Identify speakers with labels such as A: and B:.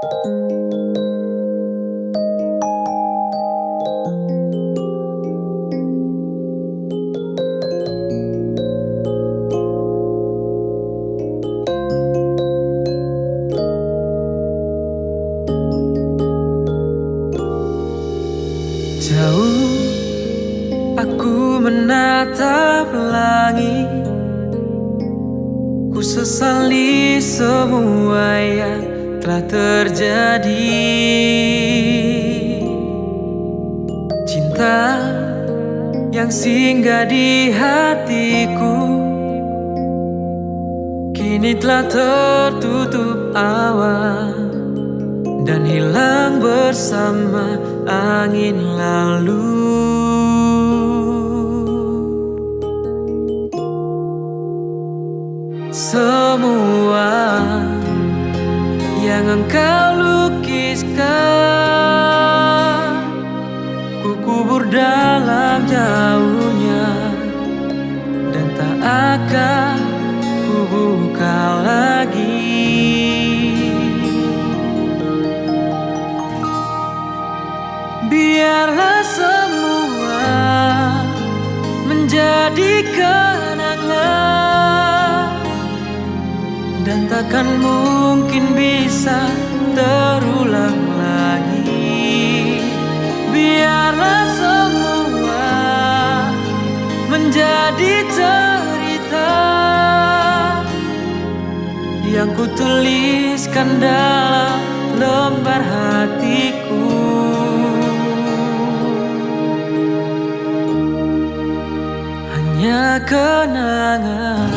A: Jauh aku menatap langit, ku sesali semua yang telah terjadi. Cinta yang singgah di hatiku kini telah tertutup awan dan hilang bersama angin lalu. Semua yang engkau lukiskan ku kubur dalam jauhnya, dan tak akan ku buka lagi. Biarlah semua menjadi kenangan dan takkan mungkin bisa terulang lagi. Biarlah semua menjadi cerita yang ku tuliskan dalam lembar hatiku. Hanya kenangan.